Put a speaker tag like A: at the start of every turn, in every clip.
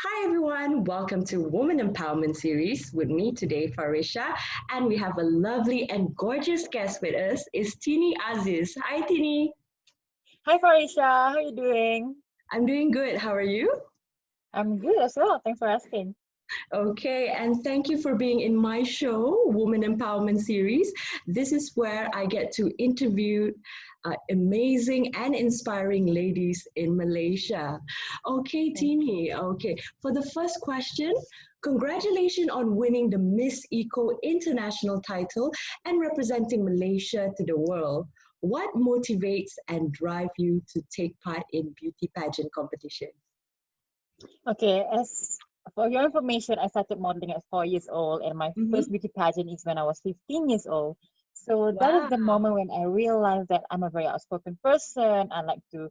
A: Hi everyone, welcome to Woman Empowerment Series with me today, Farisha, and we have a lovely and gorgeous guest with us, is Tinie Aziz. Hi Tinie,
B: Hi Farisha, how are you doing?
A: I'm doing good. How are you?
B: I'm good as well. Thanks for asking.
A: Okay, and thank you for being in my show, Woman Empowerment Series. This is where I get to interview amazing and inspiring ladies in Malaysia. Okay,
B: Thank you.
A: Tini. Okay, for the first question, congratulations on winning the Miss Eco International title and representing Malaysia to the world. What motivates and drive you to take part in beauty pageant competition?
B: Okay, as for your information, I started modeling at 4 years old, and my
A: Mm-hmm.
B: first beauty pageant is when I was 15 years old. So that is
A: Wow.
B: the moment when I realized that I'm a very outspoken person. I like to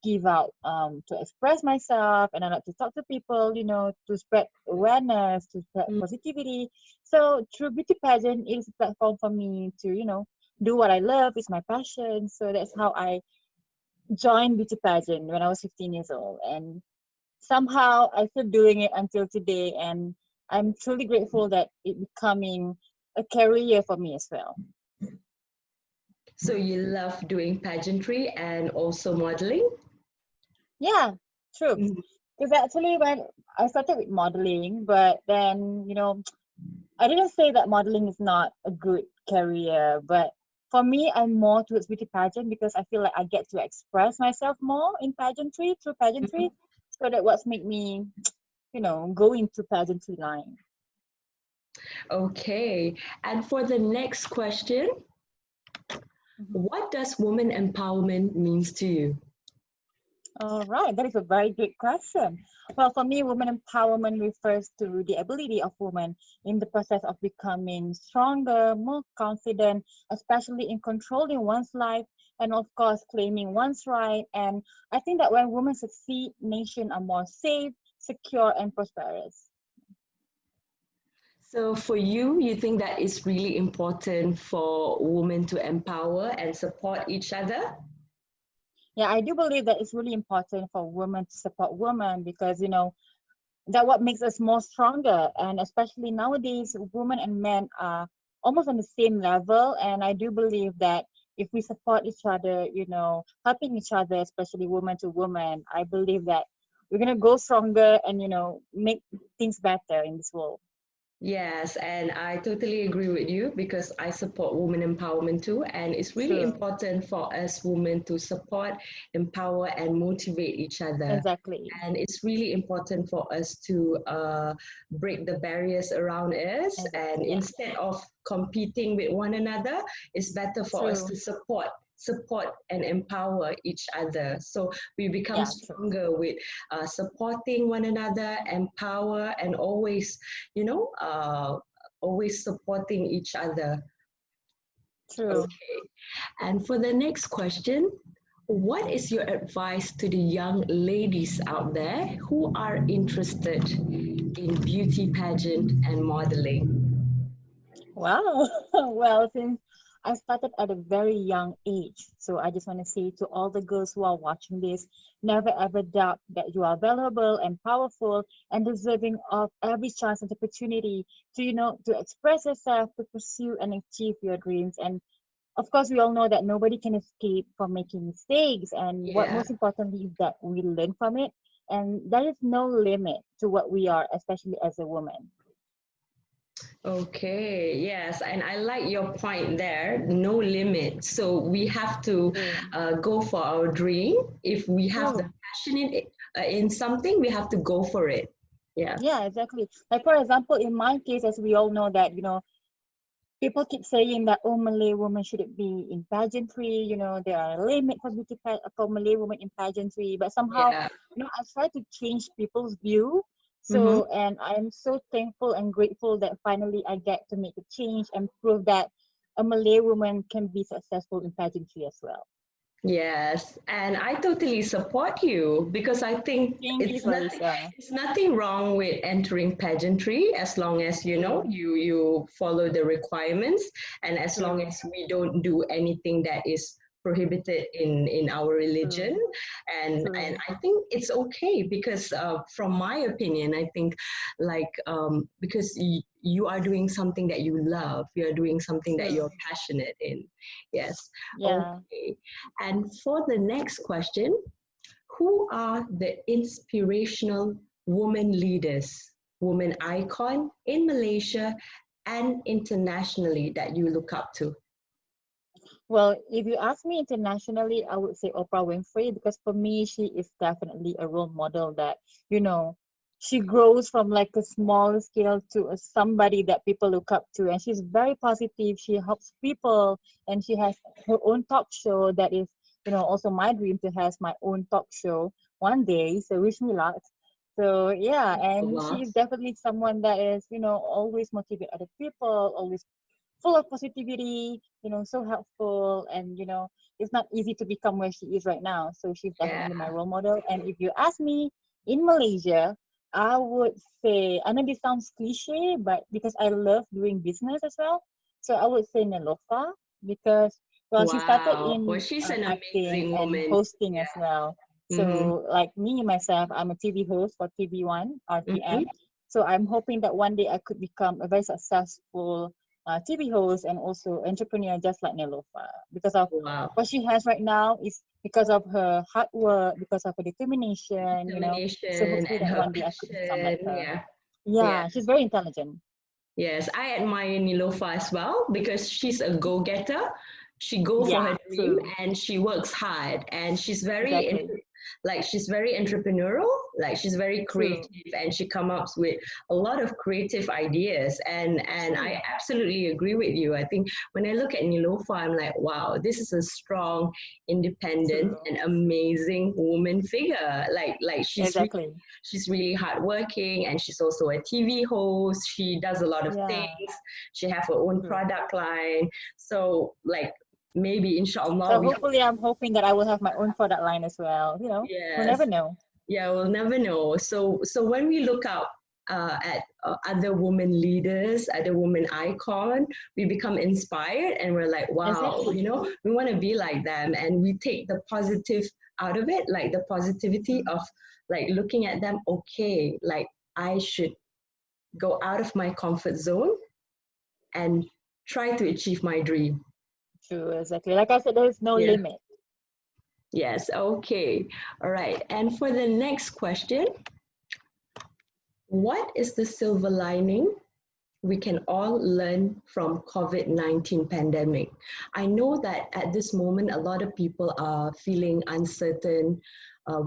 B: give out, to express myself, and I like to talk to people, to spread awareness, to spread positivity. So through beauty pageant, it is a platform for me to, do what I love. It's my passion. So that's how I joined beauty pageant when I was 15 years old, and somehow I still doing it until today, and I'm truly grateful that it becoming a career for me as well.
A: So you love doing pageantry and also modeling?
B: Yeah, true.
A: Mhm.
B: Because actually, when I started with modeling, but then I didn't say that modeling is not a good career, but for me, I'm more towards beauty pageant because I feel like I get to express myself more in pageantry through pageantry. So that what's made me, go into pageantry line.
A: Okay. And for the next question,
B: Mhm.
A: what does woman empowerment means to you?
B: All right, that is a very good question. Well, for me, women empowerment refers to the ability of women in the process of becoming stronger, more confident, especially in controlling one's life and, of course, claiming one's right. And I think that when women succeed, nations are more safe, secure, and prosperous.
A: So for you, you think that it's really important for women to empower and support each other?
B: Yeah, I do believe that it's really important for women to support women because, that what makes us more stronger, and especially nowadays women and men are almost on the same level, and I do believe that if we support each other, helping each other, especially woman to woman, I believe that we're going to go stronger and make things better in this world.
A: Yes, and I totally agree with you because I support women empowerment too. And it's really
B: True.
A: important for us women to support, empower, and motivate each other.
B: Exactly.
A: And it's really important for us to break the barriers around us. And
B: Exactly, yeah.
A: instead of competing with one another, it's better for us
B: True.
A: to support and empower each other. So we become
B: Yeah, true.
A: stronger with supporting one another, empower, and always supporting each other.
B: True.
A: Okay. And for the next question, what is your advice to the young ladies out there who are interested in beauty pageant and modeling?
B: Wow. Well, since I started at a very young age, so I just want to say to all the girls who are watching this, never ever doubt that you are valuable and powerful and deserving of every chance and opportunity to, to express yourself, to pursue and achieve your dreams. And of course, we all know that nobody can escape from making mistakes. And what
A: Yeah.
B: most importantly is that we learn from it. And there is no limit to what we are, especially as a woman.
A: Okay, yes, and I like your point there, no limit. So we have to
B: True.
A: go for our dream. If we have the
B: True.
A: passion in something, we have to go for it. Yeah.
B: Yeah, exactly. Like for example, in my case, as we all know that, people keep saying that, oh, Malay women shouldn't be in pageantry, there are a limit for for Malay women in pageantry. But somehow,
A: Yeah.
B: I try to change people's view.
A: Mm-hmm.
B: So, and I'm so thankful and grateful that finally I get to make a change and prove that a Malay woman can be successful in pageantry as well.
A: Yes, and I totally support you because I think
B: Thank you, Farisa.
A: it's nothing wrong with entering pageantry as long as
B: True,
A: you follow the requirements and as long
B: true.
A: as we don't do anything that is prohibited in our religion,
B: True.
A: and
B: True.
A: I think it's okay because from my opinion, I think like because you are doing something that you love, you are doing something that
B: True.
A: you're passionate in. Yes.
B: Yeah.
A: Okay. And for the next question, who are the inspirational woman leaders, woman icon in Malaysia and internationally that you look up to?
B: Well, if you ask me internationally, I would say Oprah Winfrey, because for me, she is definitely a role model that, you know, she grows from like a small scale to somebody that people look up to. And she's very positive. She helps people, and she has her own talk show that is, also my dream to have my own talk show one day. So wish me luck. So yeah, and she
A: Wow.
B: is definitely someone that is, always motivate other people, always full of positivity, so helpful. And, it's not easy to become where she is right now. So she's
A: Yeah.
B: definitely my role model. And if you ask me in Malaysia, I would say, I know this sounds cliche, but because I love doing business as well. So I would say Nelofa because, well, she started
A: Wow. Well,
B: in
A: she's an
B: acting
A: amazing
B: and
A: woman.
B: hosting as well.
A: Mm-hmm.
B: So, like me myself, I'm a TV host for TV1,
A: Mm-hmm.
B: RTM. So I'm hoping that one day I could become a very successful TV host and also entrepreneur just like Nelofa. Because of
A: Wow.
B: what she has right now is because of her hard work, because of her determination. So
A: Determination
B: hopefully
A: and
B: that
A: her
B: one day I could become like
A: passion.
B: her.
A: Yeah. Yeah.
B: Yeah, she's very intelligent.
A: Yes, I admire Nilofa as well because she's a go-getter. She go for her
B: Yeah,
A: dream
B: true.
A: and she works hard and she's very
B: Exactly.
A: like she's very entrepreneurial, like she's very
B: True.
A: creative and she comes up with a lot of creative ideas and
B: True.
A: I absolutely agree with you. I think when I look at Nilofa, I'm like, wow, this is a strong, independent
B: True.
A: and amazing woman figure. Like
B: Exactly.
A: she's really hardworking and she's also a TV host. She does a lot of things.
B: Yeah,
A: She have her own
B: true.
A: product line. So like maybe inshallah
B: So
A: we
B: hopefully I'm hoping that I will have my own product line as well. We'll
A: yes.
B: never know.
A: Yeah, we'll never know. So when we look out at other women leaders, other women icon, we become inspired and we're like, wow,
B: Exactly.
A: we want to be like them, and we take the positive out of it, like the positivity
B: Mm.
A: of like looking at them. Okay, like I should go out of my comfort zone and try to achieve my dream.
B: True, exactly. Like I said, there is no
A: Yeah.
B: limit.
A: Yes. Okay. All right. And for the next question, what is the silver lining we can all learn from COVID-19 pandemic? I know that at this moment, a lot of people are feeling uncertain.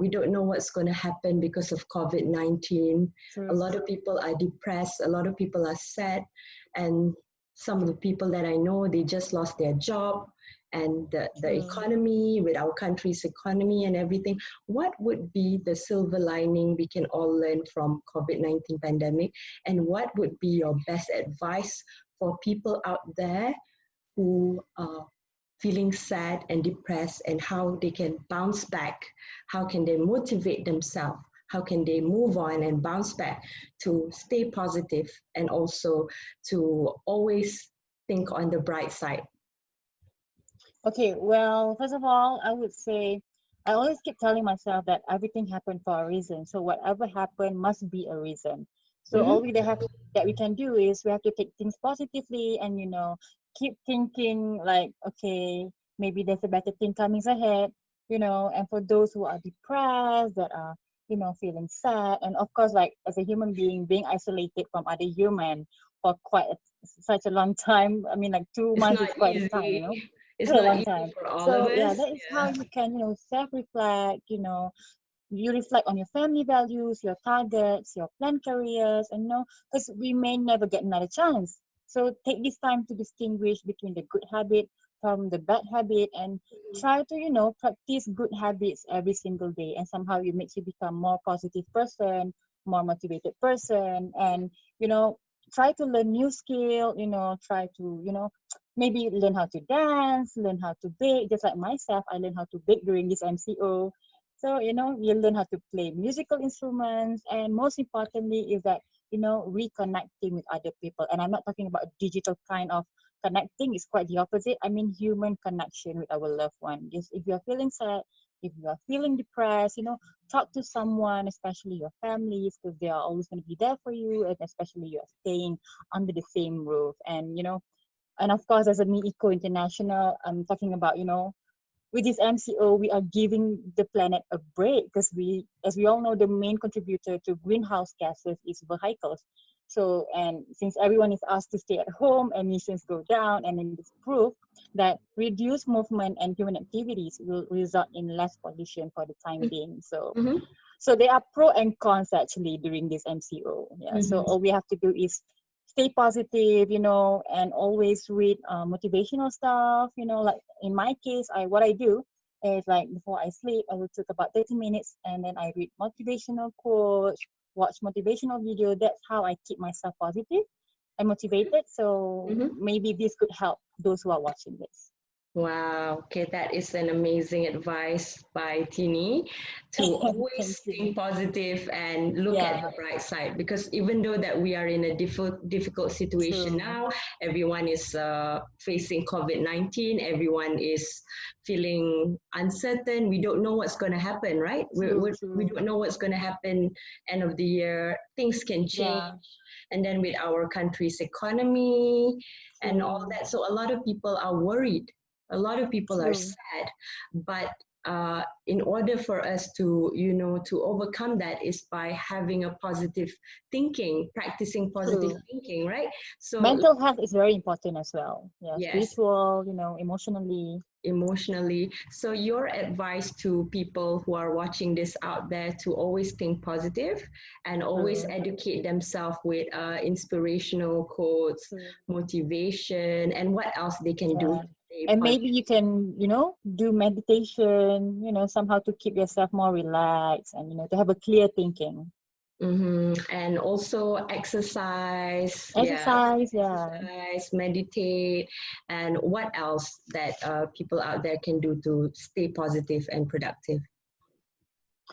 A: We don't know what's going to happen because of COVID-19. A
B: True.
A: lot of people are depressed. A lot of people are sad. And some of the people that I know, they just lost their job and the
B: True.
A: economy, with our country's economy and everything. What would be the silver lining we can all learn from COVID-19 pandemic? And what would be your best advice for people out there who are feeling sad and depressed, and how they can bounce back? How can they motivate themselves? How can they move on and bounce back to stay positive and also to always think on the bright side?
B: Okay, well, first of all, I would say I always keep telling myself that everything happened for a reason. So whatever happened must be a reason. So all
A: Mm-hmm.
B: we have that we can do is we have to take things positively and keep thinking like, okay, maybe there's a better thing coming ahead. And for those who are depressed, that are feeling sad, and of course, like as a human being isolated from other human for such a long time. I mean, like two
A: It's
B: months
A: not
B: is quite a time.
A: easy. It's
B: It's a
A: not
B: long
A: easy
B: time.
A: for all of
B: So yeah,
A: us.
B: that is how
A: Yeah.
B: you can, self-reflect, you reflect on your family values, your targets, your planned careers, and because we may never get another chance. So take this time to distinguish between the good habit from the bad habit, and try to, practice good habits every single day. And somehow it makes you become more positive person, more motivated person, and, you know, try to learn new skill, try to, maybe learn how to dance, learn how to bake. Just like myself, I learned how to bake during this MCO. So, you learn how to play musical instruments. And most importantly is that, reconnecting with other people. And I'm not talking about digital kind of connecting is quite the opposite. I mean, human connection with our loved one. Just if you're feeling sad, if you are feeling depressed, talk to someone, especially your families, because they are always going to be there for you, and especially you're staying under the same roof. And of course, as a Me Eco International, I'm talking about, with this MCO, we are giving the planet a break because as we all know, the main contributor to greenhouse gases is vehicles. So, and since everyone is asked to stay at home, emissions go down, and then it's proof that reduced movement and human activities will result in less pollution for the time being. So,
A: Mm-hmm.
B: so there are pro and cons actually during this MCO. Yeah. So all we have to do is stay positive, and always read motivational stuff. Like in my case, what I do is like before I sleep, I will take about 30 minutes and then I read motivational quotes, watch motivational video. That's how I keep myself positive and motivated. So maybe this could help those who are watching this.
A: Wow, okay, that is an amazing advice by Tinie to always think positive and look at the bright side, because even though that we are in a difficult situation now, everyone is facing COVID-19, everyone is feeling uncertain. We don't know what's going to happen, right? We don't know what's going to happen end of the year. Things can change. And then with our country's economy and all that. So a lot of people are worried. A lot of people are sad, but in order for us to, to overcome that is by having a positive thinking, practicing positive thinking, right? So
B: mental health is very important as well.
A: Yes.
B: Spiritual, emotionally.
A: So your advice to people who are watching this out there to always think positive and always educate themselves with inspirational quotes, motivation, and what else they can do.
B: And maybe you can, do meditation, somehow to keep yourself more relaxed and, to have a clear thinking.
A: And also exercise, meditate, and what else that people out there can do to stay positive and productive?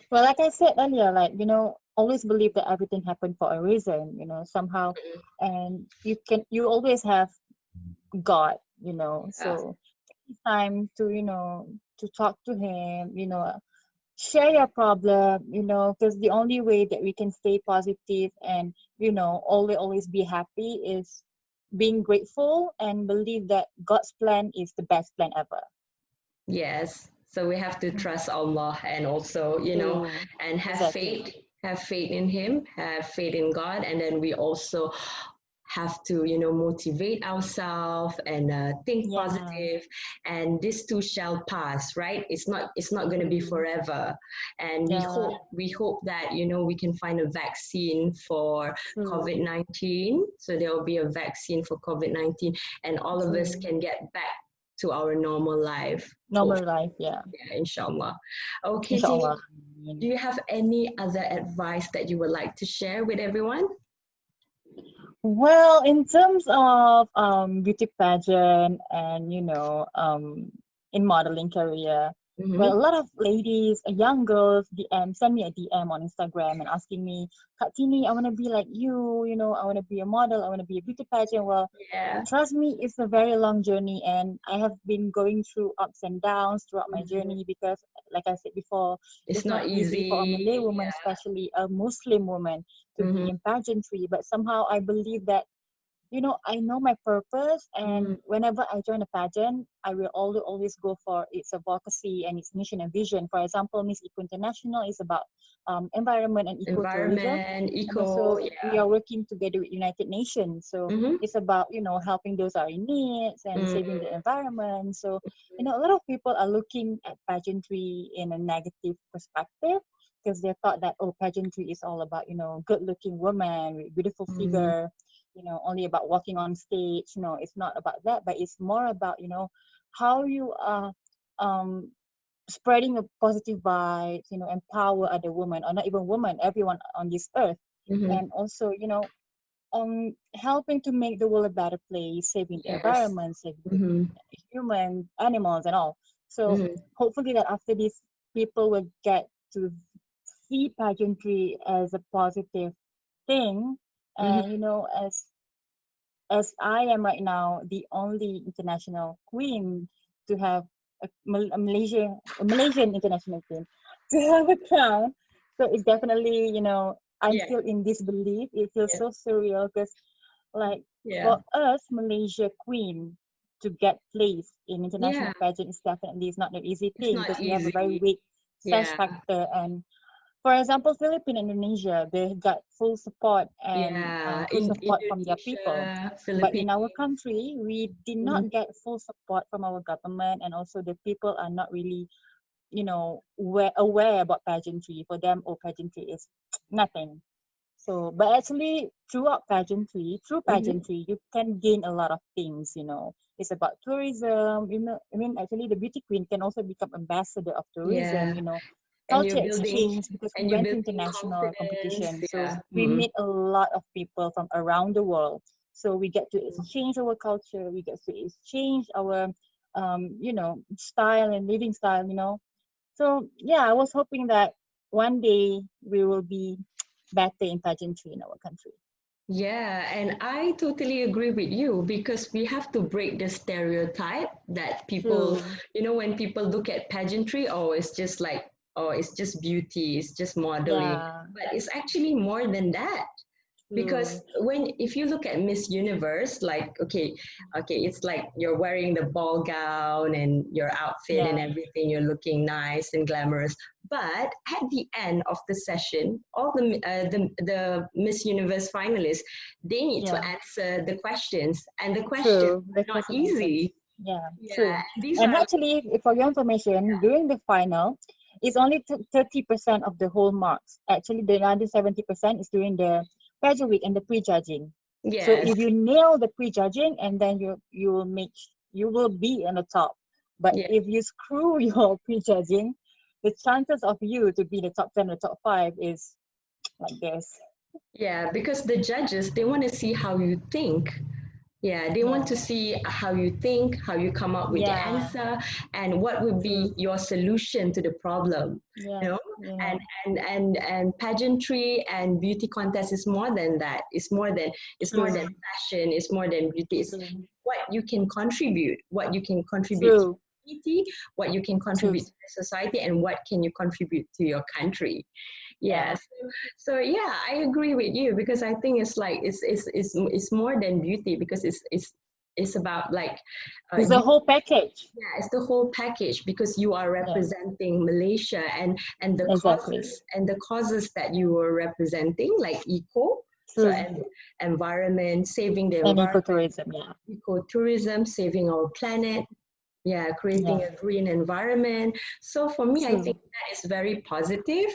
B: Well, like I said earlier, always believe that everything happened for a reason, somehow, and you always have God, so it's time to, to talk to him, share your problem, because the only way that we can stay positive and, always be happy is being grateful and believe that God's plan is the best plan ever.
A: Yes. So we have to trust Allah and also, and have faith in him, have faith in God. And then we also have to, motivate ourselves and think positive, and this too shall pass, right? It's not going to be forever, and we hope that we can find a vaccine for COVID-19. So there will be a vaccine for COVID-19, and all of us can get back to our normal life.
B: Yeah,
A: inshallah. Okay,
B: inshallah.
A: Do you have any other advice that you would like to share with everyone?
B: Well, in terms of beauty pageant and in modeling career, well, a lot of ladies, young girls, send me a DM on Instagram and asking me, Kak Tinie, I want to be like you, I want to be a model, I want to be a beauty pageant. Well, trust me, it's a very long journey, and I have been going through ups and downs throughout my journey, because, like I said before, it's not easy for a Malay woman, especially a Muslim woman, to be in pageantry. But somehow I believe that, I know my purpose, and whenever I join a pageant, I will always go for its advocacy and its mission and vision. For example, Miss Eco International is about environment and ecotourism. So we are working together with United Nations. So it's about, helping those who are in need and saving the environment. So, a lot of people are looking at pageantry in a negative perspective, because they thought that, pageantry is all about, good-looking woman with beautiful figure, only about walking on stage. It's not about that, but it's more about, how you are spreading a positive vibes, empower other women, or not even women, everyone on this earth. And also, helping to make the world a better place, saving the environment, saving human, animals, and all. So hopefully that after this, people will get to see pageantry as a positive thing, and as as I am right now the only international queen to have a Malaysian international queen to have a crown. So it's definitely, I'm
A: Yeah,
B: still in disbelief. It feels
A: yeah,
B: so surreal because, like,
A: yeah,
B: for us, Malaysia queen to get placed in
A: yeah.
B: international pageant is not an easy
A: It's
B: thing
A: not
B: because we have a very
A: easy.
B: weak sash
A: Yeah,
B: factor. And for example, Philippines, Indonesia, they got full support and
A: yeah.
B: full
A: In
B: support from their people.
A: Indonesia,
B: But
A: Philippines.
B: in our country, we did
A: Mhm.
B: not get full support from our government, and also the people are not really, aware about pageantry. For them, oh, pageantry is nothing. So, but actually, through
A: Mhm.
B: pageantry, you can gain a lot of things. It's about tourism. I mean, actually, the beauty queen can also become ambassador of tourism.
A: Yeah, and
B: Culture exchange because we
A: you're
B: went to
A: building
B: international
A: confidence.
B: competition. So
A: Yeah.
B: we
A: Mm.
B: meet a lot of people from around the world. So we get to exchange our culture. We get to exchange our, style and living style. So yeah, I was hoping that one day we will be better in pageantry in our country.
A: Yeah, and I totally agree with you because we have to break the stereotype that people,
B: True.
A: when people look at pageantry, oh, it's just like, oh, it's just beauty, it's just modeling.
B: Yeah.
A: But it's actually more than that. Because
B: True.
A: if you look at Miss Universe, like, okay, it's like you're wearing the ball gown and your outfit and
B: Yeah.
A: everything, you're looking nice and glamorous. But at the end of the session, all the Miss Universe finalists, they need to
B: Yeah.
A: answer the questions, and the questions
B: True. The
A: are not
B: question answers.
A: easy.
B: Yeah.
A: Yeah,
B: True.
A: these
B: And
A: are
B: actually, for your information, during the final, it's only 30% of the whole marks. Actually, the other 70% is during the pageant week and the prejudging. So
A: yes,
B: if you nail the prejudging, and then you will be on the top. But
A: yeah.
B: if you screw your prejudging, the chances of you to be the top 10 or top 5 is like this.
A: Yeah, because the judges, they want to see how you think. Yeah, they want
B: Yeah.
A: to see how you think, how you come up with the
B: Yeah.
A: answer, and what would be
B: True.
A: your solution to the problem.
B: Yeah.
A: You know,
B: Yeah.
A: and pageantry and beauty contest is more than that. It's more than
B: True.
A: fashion. It's more than beauty. It's
B: True.
A: what you can contribute, to
B: True.
A: the community, what you can
B: True.
A: contribute to the society, and what can you contribute to your country.
B: Yeah.
A: Yes. So yeah, I agree with you because I think it's like it's more than beauty because it's about like
B: It's a
A: you
B: whole package.
A: yeah, it's the whole package because you are
B: Yeah.
A: representing Malaysia and the
B: Exactly.
A: causes that you are representing, like eco, so
B: True.
A: and environment, saving the
B: And
A: environment,
B: ecotourism. Yeah.
A: ecotourism, saving our planet, yeah, creating
B: Yeah.
A: a green environment. So for me, I think
B: True.
A: that is very positive.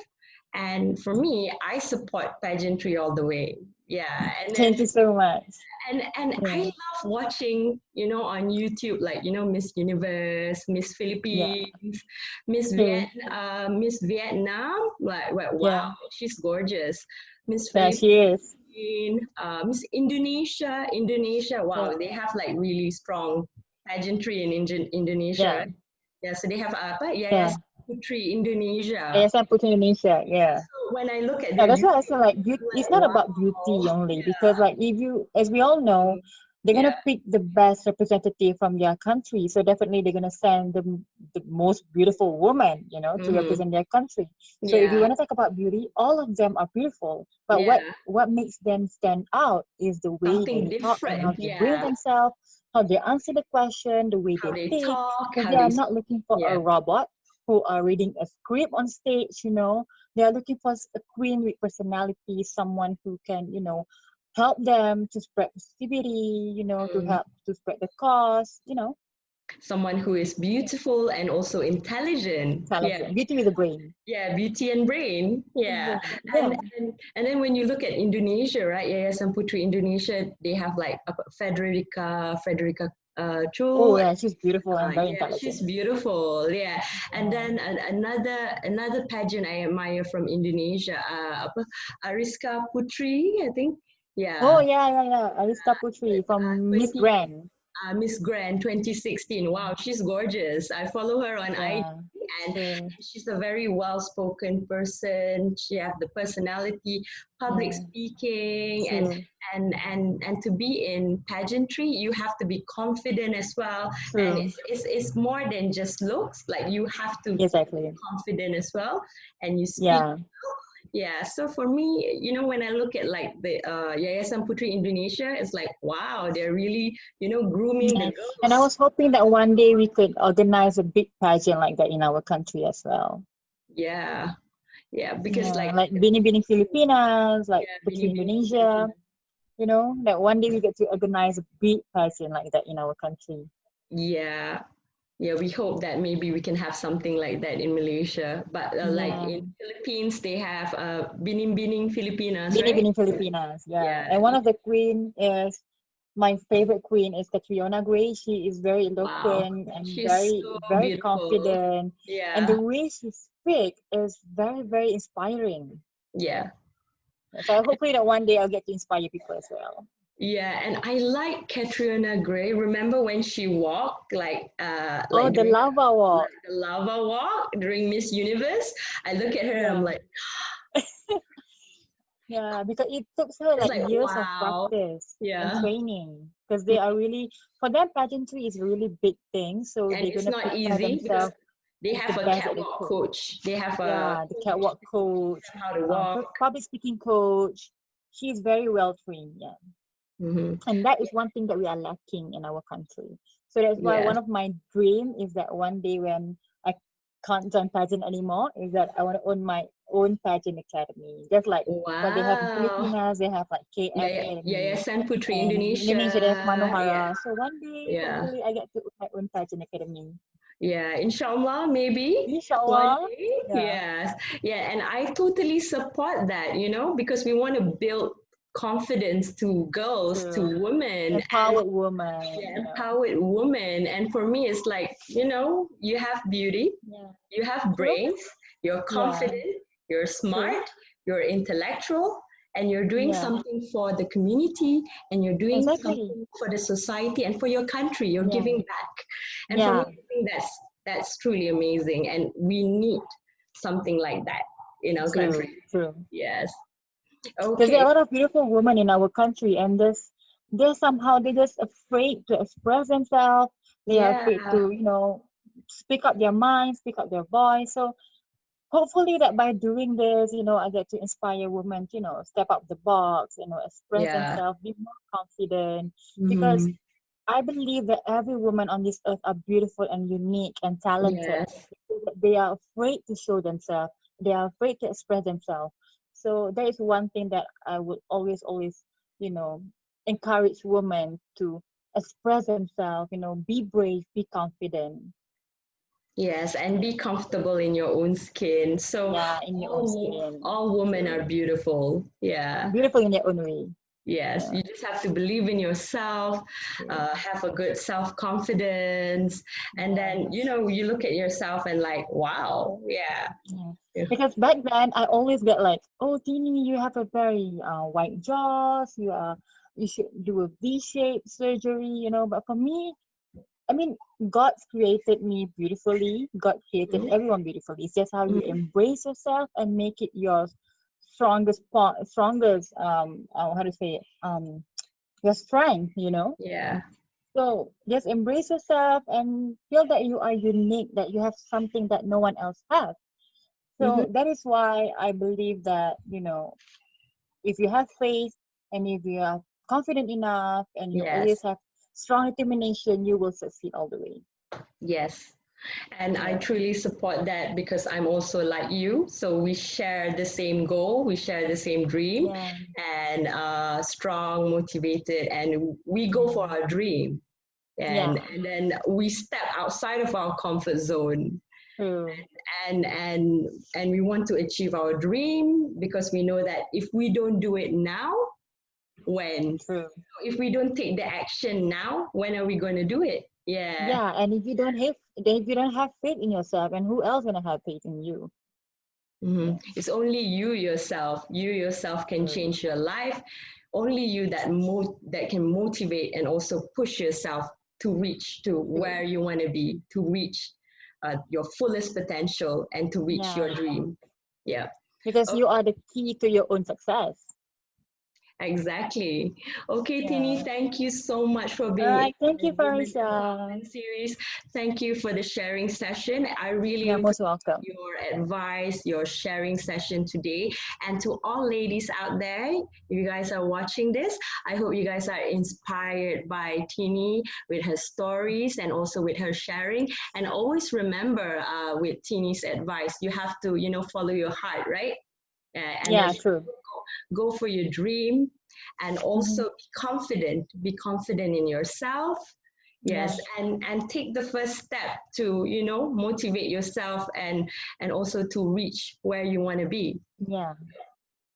A: And for me, I support pageantry all the way. Yeah. And then
B: Thank you so much.
A: and I
B: Yeah.
A: love watching, on YouTube, like, Miss Universe, Miss
B: Yeah.
A: Philippines,
B: True.
A: Miss Vietnam. Like, wow,
B: Yeah.
A: she's gorgeous. Miss
B: Yeah,
A: Philippines,
B: she is.
A: Miss Indonesia.
B: Yeah.
A: Wow, they have like really strong pageantry in Indonesia.
B: Yeah.
A: Yeah, so they have apa?
B: Yeah.
A: Yayasan Putri Indonesia.
B: Yayasan Putri Indonesia. Yeah.
A: So when I look at
B: Yeah,
A: their
B: that's why I
A: beauty,
B: say like beauty,
A: I'm
B: it's
A: like,
B: not
A: wow,
B: about beauty only, because
A: yeah,
B: like if you, as we all know, they're
A: yeah,
B: gonna pick the best representative from their country. So definitely they're gonna send the most beautiful woman, to
A: mm-hmm.
B: represent their country. So if you
A: Yeah,
B: wanna talk about beauty, all of them are beautiful. But what
A: yeah,
B: what makes them stand out is the way they
A: something
B: talk and how
A: different.
B: they bring
A: Yeah,
B: themselves, how they answer the question, the way
A: how
B: they
A: they
B: think,
A: talk,
B: because
A: how
B: they are
A: they,
B: not looking for a
A: yeah.
B: robot who are reading a script on stage. They are looking for a queen with personality, someone who can, help them to spread positivity, to
A: Mm.
B: help to spread the cause.
A: Someone who is beautiful and also intelligent. Yeah,
B: Intelligent. Beauty with a brain.
A: yeah, beauty and brain. Yeah,
B: Yeah.
A: and then when you look at Indonesia, right? Yayasan Putri Indonesia, they have like Frederica
B: Oh,
A: Chul.
B: yeah. She's beautiful and very
A: Yeah, she's
B: intelligent.
A: beautiful. Yeah, and
B: Yeah.
A: then another pageant I admire from Indonesia, Ariska Putri, I think.
B: Oh,
A: Yeah,
B: yeah, yeah, yeah. Ariska Putri from Miss
A: 20
B: Grand.
A: Miss Grand 2016. Wow, she's gorgeous. I follow her on IG,
B: Yeah.
A: And she's a very well-spoken person. She has the personality, public speaking, and to be in pageantry, you have to be confident as well. And it's more than just looks. Like you have to be confident as well, and you speak. Yeah, so for me, you know, when I look at like the Yayasan Putri Indonesia, it's like, wow, they're really, you know, grooming the girls.
B: And I was hoping that one day we could organize a big pageant like that in our country as well.
A: Yeah, because
B: like Bini Filipinas, like Putri Indonesia, you know, that one day we get to organize a big pageant like that in our country.
A: Yeah, we hope that maybe we can have something like that in Malaysia. But like in Philippines, they have Bining Filipinas, right?
B: Bining Filipinas, And one of the queen is, my favorite queen is Catriona Gray. She is very eloquent and very
A: beautiful.
B: confident. And the way she speaks is very, very inspiring.
A: Yeah.
B: So hopefully that one day I'll get to inspire people as well.
A: Yeah, and I like Catriona Gray. Remember when she walked
B: the lava walk.
A: The lava walk during Miss Universe? I look at her and I'm like,
B: yeah, because it took her like years of practice and training. Because they are really, for them, pageantry is a really big thing. So
A: and
B: they're gonna
A: prepare
B: themselves.
A: They have a catwalk coach. They have
B: the catwalk coach,
A: how to walk,
B: public speaking coach. She is very well trained. And that is one thing that we are lacking in our country. So that's why one of my dreams is that one day when I can't join pageant anymore, is that I want to own my own pageant academy. Just like what they have in Filipinas, they have like KF
A: Yayasan Putri Indonesia.
B: They have Manohara. So one day, hopefully, I get to own my own pageant academy.
A: Yeah, inshallah, maybe.
B: Inshallah.
A: Yes. Yeah, and I totally support that, you know, because we want to build confidence to girls, to women.
B: Empowered women.
A: Empowered women. And for me, it's like, you know, you have beauty, you have brains, you're confident, you're smart, you're intellectual, and you're doing something for the community, and you're doing something for the society and for your country. You're giving back. And for me, I think that's truly amazing. And we need something like that in our country. Yes.
B: Because there are a lot of beautiful women in our country, and they're just afraid to express themselves. They are afraid to, you know, speak up their mind, speak up their voice. So hopefully that by doing this, you know, I get to inspire women to, you know, step up the box, you know, express themselves, be more confident. Because I believe that every woman on this earth are beautiful and unique and talented. They are afraid to show themselves. They are afraid to express themselves. So that is one thing that I would always, you know, encourage women to express themselves, you know, be brave, be confident.
A: Yes, and be comfortable in your own skin. So
B: in your own skin.
A: All women are beautiful.
B: Beautiful in their own way.
A: Yes, you just have to believe in yourself, have a good self-confidence, and then, you know, you look at yourself and like, wow,
B: Because back then, I always get like, oh, Tinie, you have a very white jaw, you should do a V-shaped surgery, you know. But for me, I mean, God created me beautifully. God created everyone beautifully. It's just how you embrace yourself and make it your strongest part, how to say it, your strength, you know. So just embrace yourself and feel that you are unique, that you have something that no one else has. So that is why I believe that, you know, if you have faith and if you are confident enough and you always have strong determination, you will succeed all the way.
A: Yes. And I truly support that because I'm also like you. So we share the same goal, we share the same dream, and strong, motivated, and we go for our dream. And then we step outside of our comfort zone. And we want to achieve our dream because we know that if we don't do it now, when? If we don't take the action now, when are we going to do it?
B: And if you don't have faith in yourself, and who else gonna have faith in you?
A: It's only you yourself can change your life. Only you that can motivate and also push yourself to reach to where you want to be, to reach your fullest potential and to reach your dream. Yeah.
B: Because you are the key to your own success.
A: Exactly. Okay, Tinie, thank you so much for being
B: All right,
A: in
B: thank you,
A: the Women
B: Farisa.
A: Empowerment series. Thank you for the sharing session. I really
B: You're most
A: appreciate
B: welcome.
A: your advice, your sharing session today. And to all ladies out there, if you guys are watching this, I hope you guys are inspired by Tinie with her stories and also with her sharing. And always remember with Tinie's advice, you have to, follow your heart, right? And
B: True.
A: go for your dream, and also be confident in yourself. Yes, and take the first step to motivate yourself and also to reach where you want to be.
B: Yeah,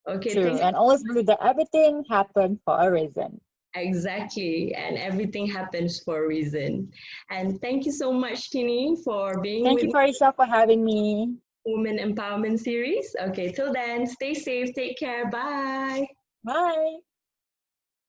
A: Okay,
B: true. And always believe that everything happened for a reason.
A: Exactly, and everything happens for a reason. And thank you so much, Tinie, for being
B: Thank
A: with
B: you,
A: me
B: Farisa, for having me.
A: Women Empowerment series. Okay, till then, stay safe, take care, bye.
B: Bye.